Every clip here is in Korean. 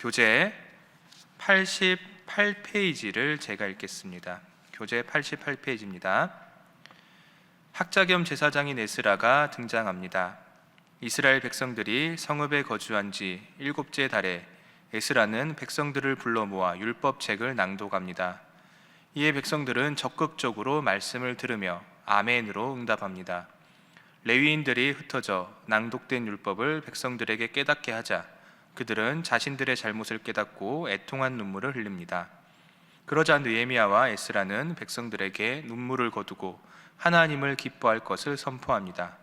교재 88페이지를 제가 읽겠습니다. 교재 88페이지입니다. 학자 겸 제사장인 에스라가 등장합니다. 이스라엘 백성들이 성읍에 거주한 지 7째 달에 에스라는 백성들을 불러 모아 율법책을 낭독합니다. 이에 백성들은 적극적으로 말씀을 들으며 아멘으로 응답합니다. 레위인들이 흩어져 낭독된 율법을 백성들에게 깨닫게 하자 그들은 자신들의 잘못을 깨닫고 애통한 눈물을 흘립니다. 그러자 느헤미야와 에스라는 백성들에게 눈물을 거두고 하나님을 기뻐할 것을 선포합니다.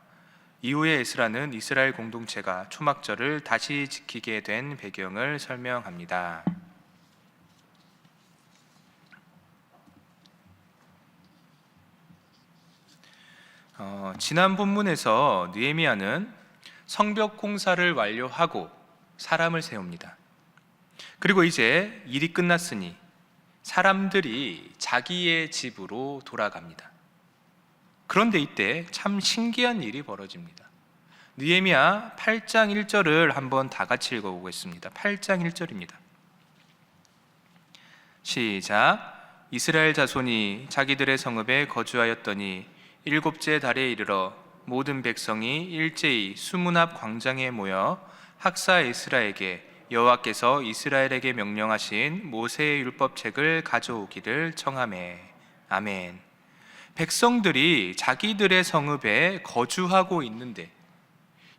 이후에 에스라는 이스라엘 공동체가 초막절을 다시 지키게 된 배경을 설명합니다. 지난 본문에서 느헤미야는 성벽 공사를 완료하고 사람을 세웁니다. 그리고 이제 일이 끝났으니 사람들이 자기의 집으로 돌아갑니다. 그런데 이때 참 신기한 일이 벌어집니다. 느헤미야 8장 1절을 한번 다 같이 읽어보겠습니다. 8장 1절입니다. 시작. 이스라엘 자손이 자기들의 성읍에 거주하였더니 7째 달에 이르러 모든 백성이 일제히 수문 앞 광장에 모여 학사 에스라에게 여호와께서 이스라엘에게 명령하신 모세의 율법책을 가져오기를 청하매. 아멘. 백성들이 자기들의 성읍에 거주하고 있는데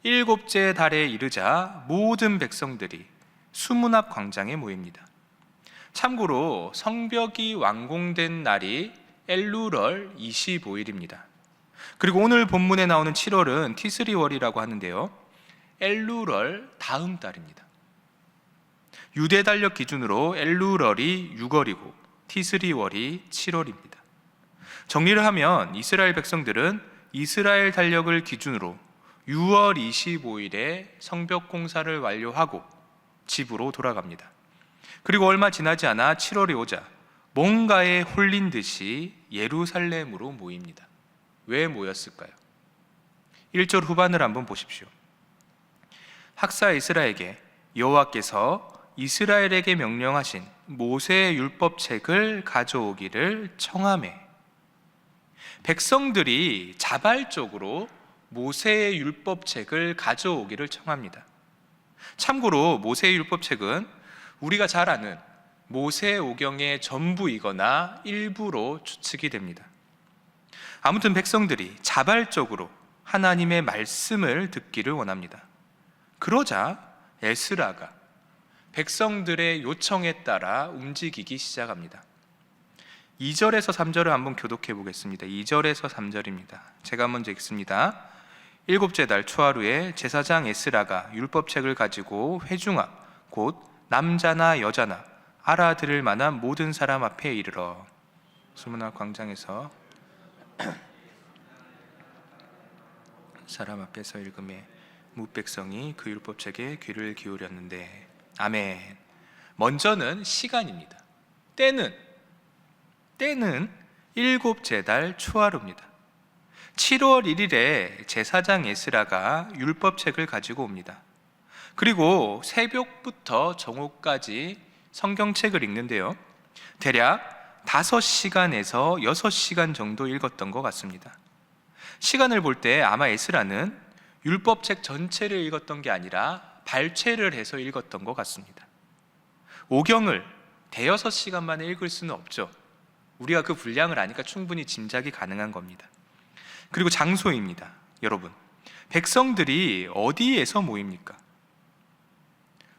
7째 달에 이르자 모든 백성들이 수문 앞 광장에 모입니다. 참고로 성벽이 완공된 날이 엘루럴 25일입니다. 그리고 오늘 본문에 나오는 7월은 티스리월이라고 하는데요, 엘루럴 다음 달입니다. 유대 달력 기준으로 엘루럴이 6월이고 티스리월이 7월입니다. 정리를 하면 이스라엘 백성들은 이스라엘 달력을 기준으로 6월 25일에 성벽 공사를 완료하고 집으로 돌아갑니다. 그리고 얼마 지나지 않아 7월이 오자 뭔가에 홀린 듯이 예루살렘으로 모입니다. 왜 모였을까요? 1절 후반을 한번 보십시오. 학사 에스라에게 여호와께서 이스라엘에게 명령하신 모세의 율법책을 가져오기를 청하매. 백성들이 자발적으로 모세의 율법책을 가져오기를 청합니다. 참고로 모세의 율법책은 우리가 잘 아는 모세오경의 전부이거나 일부로 추측이 됩니다. 아무튼 백성들이 자발적으로 하나님의 말씀을 듣기를 원합니다. 그러자 에스라가 백성들의 요청에 따라 움직이기 시작합니다. 2절에서 3절을 한번 교독해 보겠습니다. 2절에서 3절입니다. 제가 먼저 읽습니다. 7째 달 초하루에 제사장 에스라가 율법책을 가지고 회중 앞 곧 남자나 여자나 알아들을 만한 모든 사람 앞에 이르러 수문 앞 광장에서 사람 앞에서 읽음에 뭇백성이 그 율법책에 귀를 기울였는데. 아멘. 먼저는 시간입니다. 때는 7째 달 초하루입니다. 7월 1일에 제사장 에스라가 율법책을 가지고 옵니다. 그리고 새벽부터 정오까지 성경책을 읽는데요, 대략 5시간에서 6시간 정도 읽었던 것 같습니다. 시간을 볼 때 아마 에스라는 율법책 전체를 읽었던 게 아니라 발췌를 해서 읽었던 것 같습니다. 오경을 대여섯 시간 만에 읽을 수는 없죠. 우리가 그 분량을 아니까 충분히 짐작이 가능한 겁니다. 그리고 장소입니다. 여러분, 백성들이 어디에서 모입니까?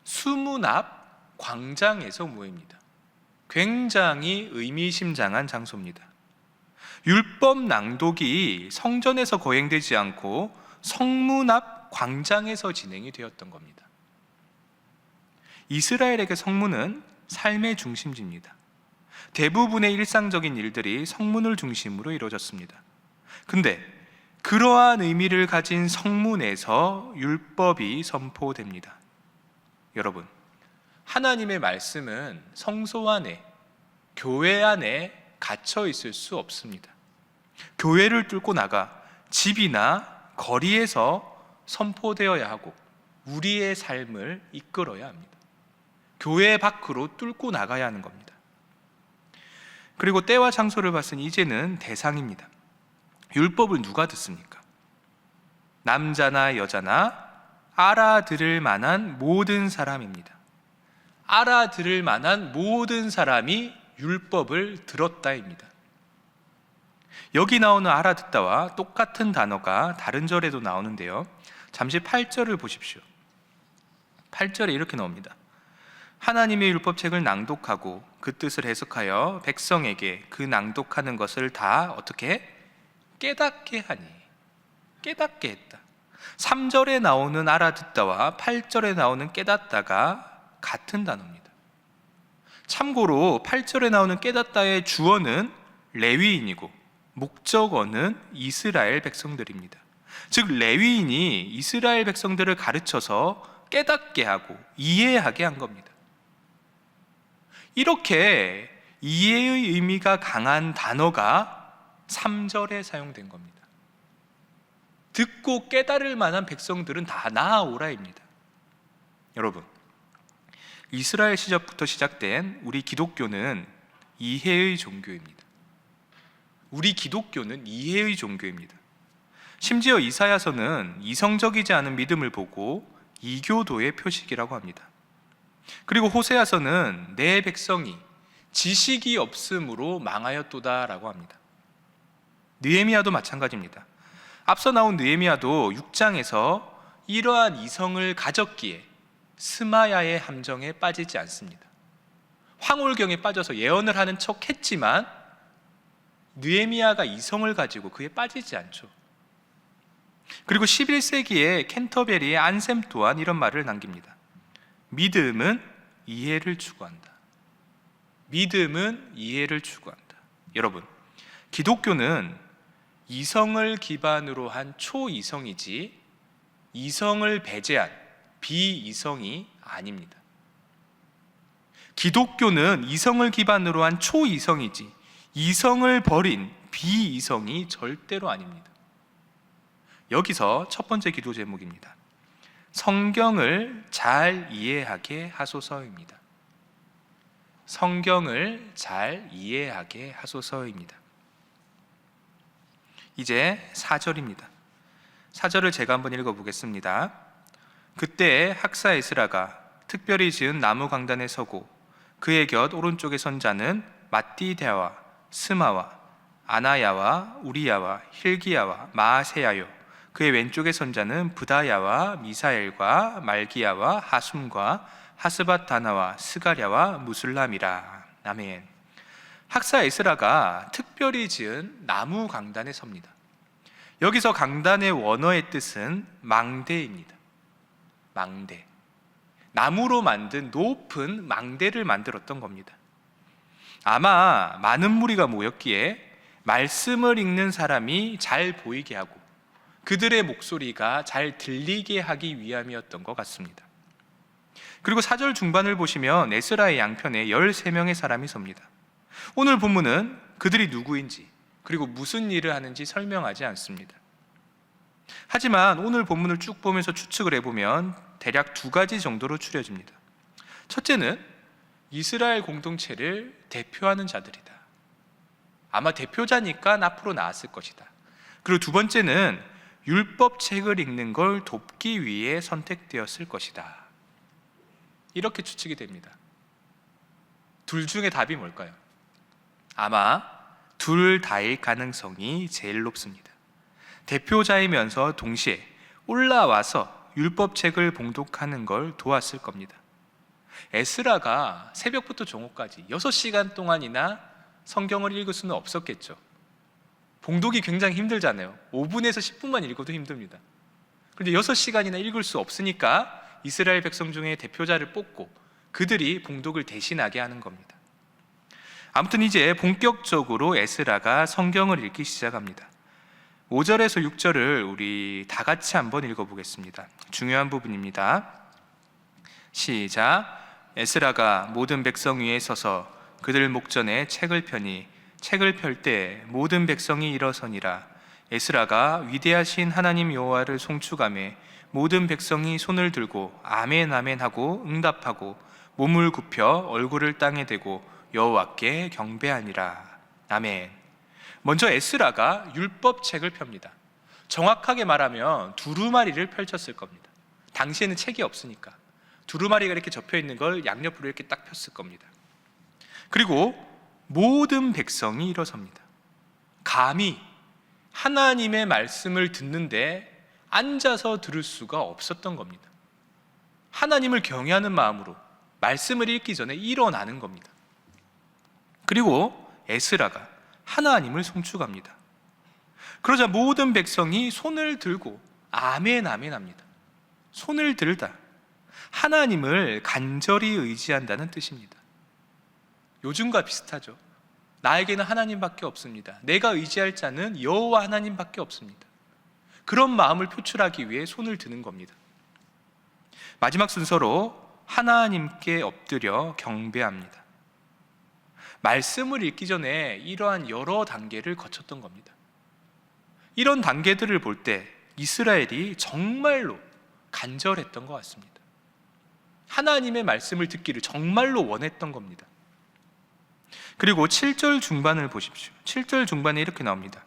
수문 앞 광장에서 모입니다. 굉장히 의미심장한 장소입니다. 율법 낭독이 성전에서 거행되지 않고 성문 앞 광장에서 진행이 되었던 겁니다. 이스라엘에게 성문은 삶의 중심지입니다. 대부분의 일상적인 일들이 성문을 중심으로 이루어졌습니다. 근데 그러한 의미를 가진 성문에서 율법이 선포됩니다. 여러분, 하나님의 말씀은 성소 안에, 교회 안에 갇혀 있을 수 없습니다. 교회를 뚫고 나가 집이나 거리에서 선포되어야 하고 우리의 삶을 이끌어야 합니다. 교회 밖으로 뚫고 나가야 하는 겁니다. 그리고 때와 장소를 봤으니 이제는 대상입니다. 율법을 누가 듣습니까? 남자나 여자나 알아들을 만한 모든 사람입니다. 알아들을 만한 모든 사람이 율법을 들었다입니다. 여기 나오는 알아듣다와 똑같은 단어가 다른 절에도 나오는데요. 잠시 8절을 보십시오. 8절에 이렇게 나옵니다. 하나님의 율법책을 낭독하고 그 뜻을 해석하여 백성에게 그 낭독하는 것을 다 어떻게 깨닫게 하니, 깨닫게 했다. 3절에 나오는 알아듣다와 8절에 나오는 깨닫다가 같은 단어입니다. 참고로 8절에 나오는 깨닫다의 주어는 레위인이고 목적어는 이스라엘 백성들입니다. 즉 레위인이 이스라엘 백성들을 가르쳐서 깨닫게 하고 이해하게 한 겁니다. 이렇게 이해의 의미가 강한 단어가 3절에 사용된 겁니다. 듣고 깨달을 만한 백성들은 다 나아오라입니다. 여러분, 이스라엘 시절부터 시작된 우리 기독교는 이해의 종교입니다. 우리 기독교는 이해의 종교입니다. 심지어 이사야서는 이성적이지 않은 믿음을 보고 이교도의 표식이라고 합니다. 그리고 호세아서는 내 백성이 지식이 없음으로 망하였도다라고 합니다. 느헤미야도 마찬가지입니다. 앞서 나온 느헤미야도 6장에서 이러한 이성을 가졌기에 스마야의 함정에 빠지지 않습니다. 황홀경에 빠져서 예언을 하는 척 했지만 느헤미야가 이성을 가지고 그에 빠지지 않죠. 그리고 11세기에 캔터베리의 안셈 또한 이런 말을 남깁니다. 믿음은 이해를 추구한다. 믿음은 이해를 추구한다. 여러분, 기독교는 이성을 기반으로 한 초이성이지 이성을 배제한 비이성이 아닙니다. 기독교는 이성을 기반으로 한 초이성이지 이성을 버린 비이성이 절대로 아닙니다. 여기서 첫 번째 기도 제목입니다. 성경을 잘 이해하게 하소서입니다. 성경을 잘 이해하게 하소서입니다. 이제 4절입니다. 4절을 제가 한번 읽어보겠습니다. 그때 학사 에스라가 특별히 지은 나무 강단에 서고 그의 곁 오른쪽에 선 자는 mattithea와 스마와 아나야와 우리야와 힐기야와 마아세야요 그의 왼쪽에 선 자는 브다야와 미사엘과 말기야와 하숨과 하스밧다나와 스가랴와 무술람이라. 아멘. 학사 에스라가 특별히 지은 나무 강단에 섭니다. 여기서 강단의 원어의 뜻은 망대입니다. 망대. 나무로 만든 높은 망대를 만들었던 겁니다. 아마 많은 무리가 모였기에 말씀을 읽는 사람이 잘 보이게 하고 그들의 목소리가 잘 들리게 하기 위함이었던 것 같습니다. 그리고 4절 중반을 보시면 에스라의 양편에 13명의 사람이 섭니다. 오늘 본문은 그들이 누구인지 그리고 무슨 일을 하는지 설명하지 않습니다. 하지만 오늘 본문을 쭉 보면서 추측을 해보면 대략 2가지 정도로 추려집니다. 첫째는 이스라엘 공동체를 대표하는 자들이다. 아마 대표자니까 앞으로 나왔을 것이다. 그리고 2번째는 율법책을 읽는 걸 돕기 위해 선택되었을 것이다. 이렇게 추측이 됩니다. 둘 중에 답이 뭘까요? 아마 둘 다일 가능성이 제일 높습니다. 대표자이면서 동시에 올라와서 율법책을 봉독하는 걸 도왔을 겁니다. 에스라가 새벽부터 종호까지 6시간 동안이나 성경을 읽을 수는 없었겠죠. 봉독이 굉장히 힘들잖아요. 5분에서 10분만 읽어도 힘듭니다. 그런데 6시간이나 읽을 수 없으니까 이스라엘 백성 중에 대표자를 뽑고 그들이 봉독을 대신하게 하는 겁니다. 아무튼 이제 본격적으로 에스라가 성경을 읽기 시작합니다. 5절에서 6절을 우리 다 같이 한번 읽어보겠습니다. 중요한 부분입니다. 시작. 에스라가 모든 백성 위에 서서 그들 목전에 책을 펴니 책을 펼 때 모든 백성이 일어서니라. 에스라가 위대하신 하나님 여호와를 송축하며 모든 백성이 손을 들고 아멘 아멘 하고 응답하고 몸을 굽혀 얼굴을 땅에 대고 여호와께 경배하니라. 아멘. 먼저 에스라가 율법책을 펴니다. 정확하게 말하면 두루마리를 펼쳤을 겁니다. 당시에는 책이 없으니까 두루마리가 이렇게 접혀 있는 걸 양옆으로 이렇게 딱 폈을 겁니다. 그리고 모든 백성이 일어섭니다. 감히 하나님의 말씀을 듣는데 앉아서 들을 수가 없었던 겁니다. 하나님을 경외하는 마음으로 말씀을 읽기 전에 일어나는 겁니다. 그리고 에스라가 하나님을 송축합니다. 그러자 모든 백성이 손을 들고 아멘 아멘 합니다. 손을 들다, 하나님을 간절히 의지한다는 뜻입니다. 요즘과 비슷하죠. 나에게는 하나님밖에 없습니다. 내가 의지할 자는 여호와 하나님밖에 없습니다. 그런 마음을 표출하기 위해 손을 드는 겁니다. 마지막 순서로 하나님께 엎드려 경배합니다. 말씀을 읽기 전에 이러한 여러 단계를 거쳤던 겁니다. 이런 단계들을 볼 때 이스라엘이 정말로 간절했던 것 같습니다. 하나님의 말씀을 듣기를 정말로 원했던 겁니다. 그리고 7절 중반을 보십시오. 7절 중반에 이렇게 나옵니다.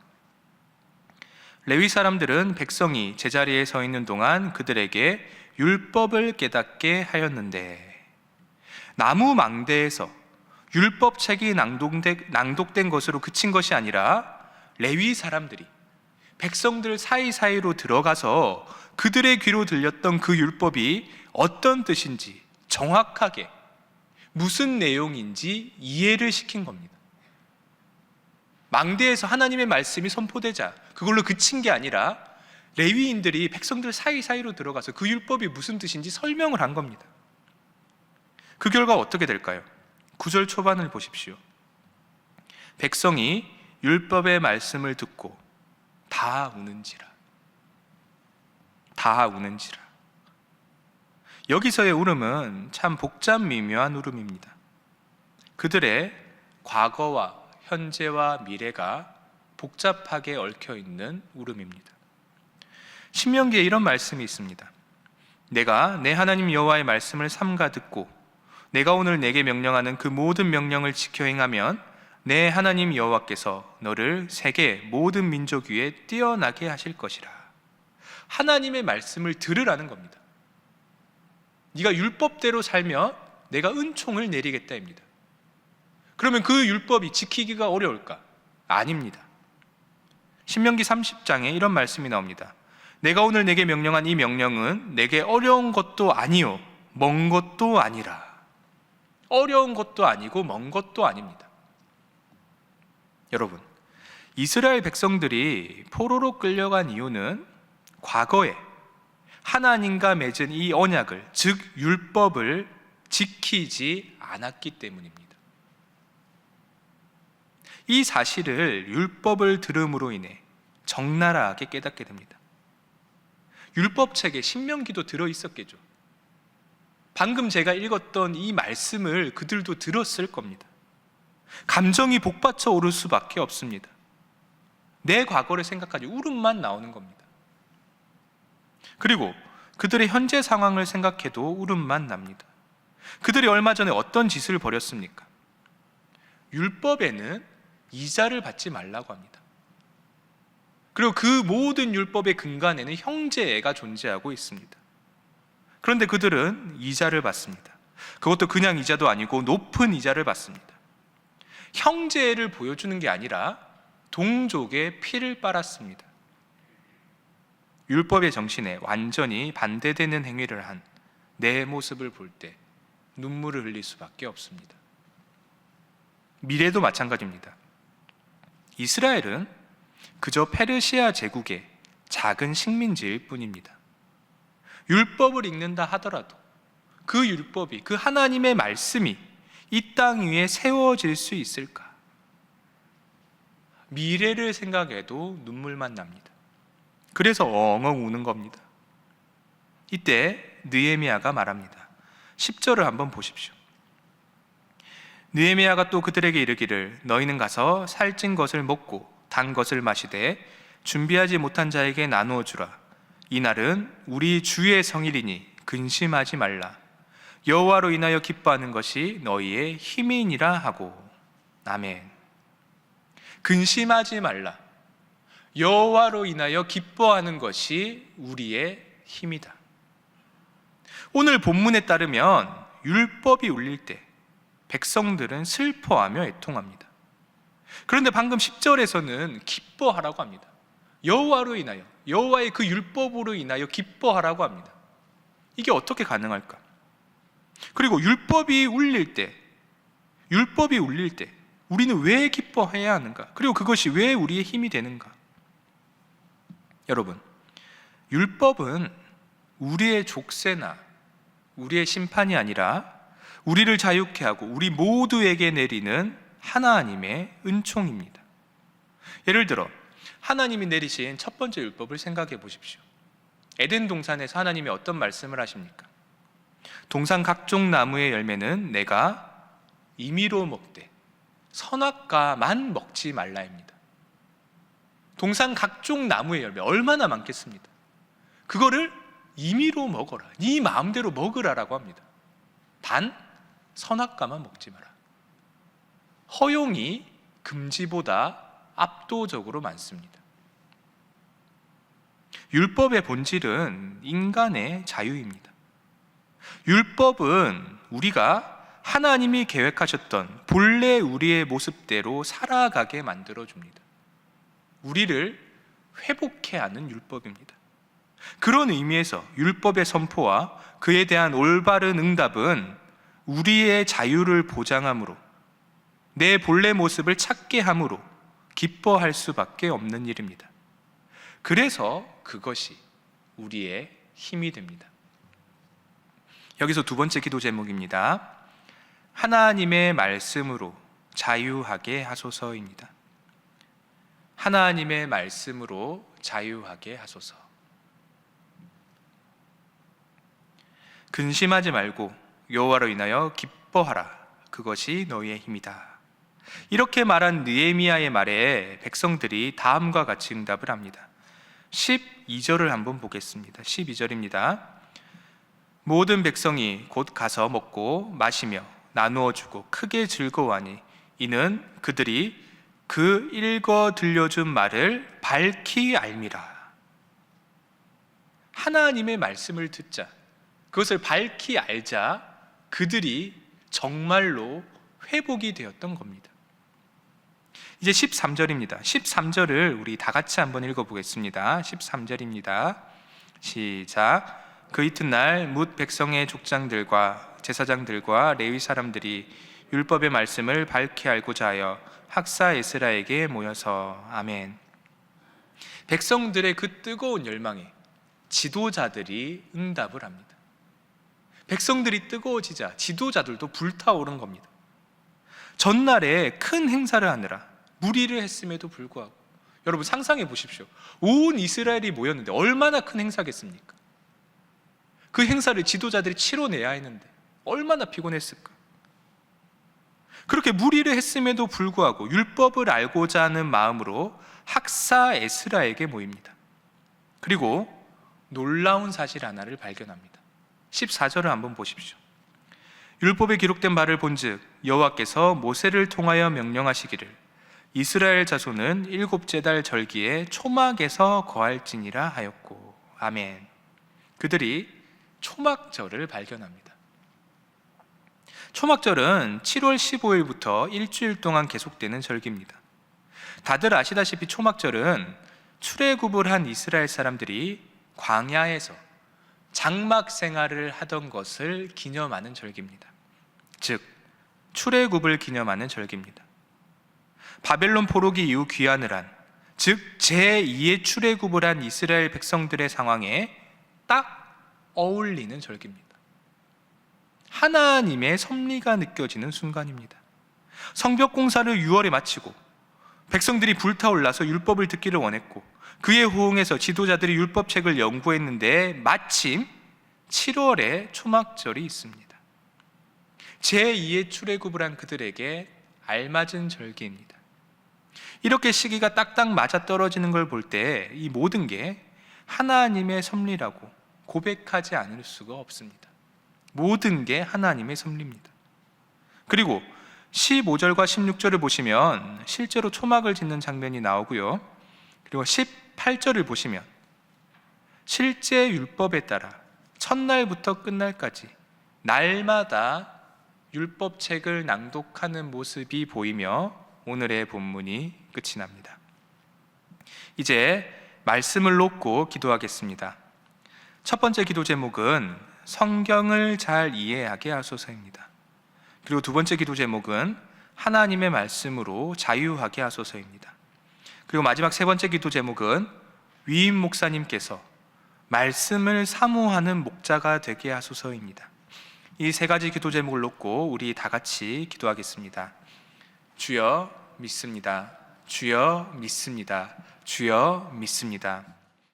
레위 사람들은 백성이 제자리에 서 있는 동안 그들에게 율법을 깨닫게 하였는데, 나무 망대에서 율법책이 낭독된 것으로 그친 것이 아니라 레위 사람들이 백성들 사이사이로 들어가서 그들의 귀로 들렸던 그 율법이 어떤 뜻인지 정확하게 무슨 내용인지 이해를 시킨 겁니다. 망대에서 하나님의 말씀이 선포되자 그걸로 그친 게 아니라 레위인들이 백성들 사이사이로 들어가서 그 율법이 무슨 뜻인지 설명을 한 겁니다. 그 결과 어떻게 될까요? 9절 초반을 보십시오. 백성이 율법의 말씀을 듣고 다 우는지라. 다 우는지라. 여기서의 울음은 참 복잡 미묘한 울음입니다. 그들의 과거와 현재와 미래가 복잡하게 얽혀있는 울음입니다. 신명기에 이런 말씀이 있습니다. 내가 내 하나님 여호와의 말씀을 삼가 듣고 내가 오늘 내게 명령하는 그 모든 명령을 지켜 행하면 내 하나님 여호와께서 너를 세계 모든 민족 위에 뛰어나게 하실 것이라. 하나님의 말씀을 들으라는 겁니다. 네가 율법대로 살면 내가 은총을 내리겠다입니다. 그러면 그 율법이 지키기가 어려울까? 아닙니다. 신명기 30장에 이런 말씀이 나옵니다. 내가 오늘 내게 명령한 이 명령은 내게 어려운 것도 아니요 먼 것도 아니라. 어려운 것도 아니고 먼 것도 아닙니다. 여러분, 이스라엘 백성들이 포로로 끌려간 이유는 과거에 하나님과 맺은 이 언약을, 즉 율법을 지키지 않았기 때문입니다. 이 사실을 율법을 들음으로 인해 적나라하게 깨닫게 됩니다. 율법책에 신명기도 들어있었겠죠. 방금 제가 읽었던 이 말씀을 그들도 들었을 겁니다. 감정이 복받쳐 오를 수밖에 없습니다. 내 과거를 생각하지 울음만 나오는 겁니다. 그리고 그들의 현재 상황을 생각해도 울음만 납니다. 그들이 얼마 전에 어떤 짓을 벌였습니까? 율법에는 이자를 받지 말라고 합니다. 그리고 그 모든 율법의 근간에는 형제애가 존재하고 있습니다. 그런데 그들은 이자를 받습니다. 그것도 그냥 이자도 아니고 높은 이자를 받습니다. 형제애를 보여주는 게 아니라 동족의 피를 빨았습니다. 율법의 정신에 완전히 반대되는 행위를 한 내 모습을 볼 때 눈물을 흘릴 수밖에 없습니다. 미래도 마찬가지입니다. 이스라엘은 그저 페르시아 제국의 작은 식민지일 뿐입니다. 율법을 읽는다 하더라도 그 율법이, 그 하나님의 말씀이 이 땅 위에 세워질 수 있을까? 미래를 생각해도 눈물만 납니다. 그래서 엉엉 우는 겁니다. 이때 느헤미야가 말합니다. 10절을 한번 보십시오. 느헤미야가 또 그들에게 이르기를 너희는 가서 살찐 것을 먹고 단 것을 마시되 준비하지 못한 자에게 나누어 주라. 이날은 우리 주의 성일이니 근심하지 말라. 여호와로 인하여 기뻐하는 것이 너희의 힘이니라 하고. 아멘. 근심하지 말라. 여호와로 인하여 기뻐하는 것이 우리의 힘이다. 오늘 본문에 따르면 율법이 울릴 때 백성들은 슬퍼하며 애통합니다. 그런데 방금 10절에서는 기뻐하라고 합니다. 여호와로 인하여, 여호와의 그 율법으로 인하여 기뻐하라고 합니다. 이게 어떻게 가능할까? 그리고 율법이 울릴 때 우리는 왜 기뻐해야 하는가? 그리고 그것이 왜 우리의 힘이 되는가? 여러분, 율법은 우리의 족쇄나 우리의 심판이 아니라 우리를 자유케 하고 우리 모두에게 내리는 하나님의 은총입니다. 예를 들어 하나님이 내리신 첫 번째 율법을 생각해 보십시오. 에덴 동산에서 하나님이 어떤 말씀을 하십니까? 동산 각종 나무의 열매는 내가 임의로 먹되 선악과만 먹지 말라입니다. 동산 각종 나무의 열매 얼마나 많겠습니까? 그거를 임의로 먹어라, 네 마음대로 먹으라라고 합니다. 단 선악과만 먹지 마라. 허용이 금지보다 압도적으로 많습니다. 율법의 본질은 인간의 자유입니다. 율법은 우리가 하나님이 계획하셨던 본래 우리의 모습대로 살아가게 만들어줍니다. 우리를 회복해 하는 율법입니다. 그런 의미에서 율법의 선포와 그에 대한 올바른 응답은 우리의 자유를 보장함으로, 내 본래 모습을 찾게 함으로 기뻐할 수밖에 없는 일입니다. 그래서 그것이 우리의 힘이 됩니다. 여기서 두 번째 기도 제목입니다. 하나님의 말씀으로 자유하게 하소서입니다. 하나님의 말씀으로 자유하게 하소서. 근심하지 말고 여호와로 인하여 기뻐하라. 그것이 너희의 힘이다. 이렇게 말한 느헤미야의 말에 백성들이 다음과 같이 응답을 합니다. 12절을 한번 보겠습니다. 12절입니다. 모든 백성이 곧 가서 먹고 마시며 나누어 주고 크게 즐거워하니 이는 그들이 그 읽어 들려준 말을 밝히 알미라. 하나님의 말씀을 듣자, 그것을 밝히 알자 그들이 정말로 회복이 되었던 겁니다. 이제 13절입니다. 13절을 우리 다 같이 한번 읽어보겠습니다. 13절입니다. 시작. 그 이튿날 뭇 백성의 족장들과 제사장들과 레위 사람들이 율법의 말씀을 밝히 알고자 하여 학사 에스라에게 모여서. 아멘. 백성들의 그 뜨거운 열망에 지도자들이 응답을 합니다. 백성들이 뜨거워지자 지도자들도 불타오른 겁니다. 전날에 큰 행사를 하느라 무리를 했음에도 불구하고, 여러분 상상해 보십시오. 온 이스라엘이 모였는데 얼마나 큰 행사겠습니까? 그 행사를 지도자들이 치러내야 했는데 얼마나 피곤했을까? 그렇게 무리를 했음에도 불구하고 율법을 알고자 하는 마음으로 학사 에스라에게 모입니다. 그리고 놀라운 사실 하나를 발견합니다. 14절을 한번 보십시오. 율법에 기록된 바를 본즉 여호와께서 모세를 통하여 명령하시기를 이스라엘 자손은 7째 달 절기에 초막에서 거할지니라 하였고. 아멘. 그들이 초막절을 발견합니다. 초막절은 7월 15일부터 일주일 동안 계속되는 절기입니다. 다들 아시다시피 초막절은 출애굽을 한 이스라엘 사람들이 광야에서 장막 생활을 하던 것을 기념하는 절기입니다. 즉 출애굽을 기념하는 절기입니다. 바벨론 포로기 이후 귀환을 한, 즉 제2의 출애굽을 한 이스라엘 백성들의 상황에 딱 어울리는 절기입니다. 하나님의 섭리가 느껴지는 순간입니다. 성벽 공사를 6월에 마치고 백성들이 불타올라서 율법을 듣기를 원했고, 그에 호응해서 지도자들이 율법책을 연구했는데 마침 7월에 초막절이 있습니다. 제2의 출애굽을 한 그들에게 알맞은 절기입니다. 이렇게 시기가 딱딱 맞아떨어지는 걸 볼 때 이 모든 게 하나님의 섭리라고 고백하지 않을 수가 없습니다. 모든 게 하나님의 섭리입니다. 그리고 15절과 16절을 보시면 실제로 초막을 짓는 장면이 나오고요. 그리고 18절을 보시면 실제 율법에 따라 첫날부터 끝날까지 날마다 율법책을 낭독하는 모습이 보이며 오늘의 본문이 끝이 납니다. 이제 말씀을 놓고 기도하겠습니다. 첫 번째 기도 제목은 성경을 잘 이해하게 하소서입니다. 그리고 두 번째 기도 제목은 하나님의 말씀으로 자유하게 하소서입니다. 그리고 마지막 세 번째 기도 제목은 위임 목사님께서 말씀을 사모하는 목자가 되게 하소서입니다. 이 세 가지 기도 제목을 놓고 우리 다 같이 기도하겠습니다. 주여 믿습니다. 주여 믿습니다. 주여 믿습니다.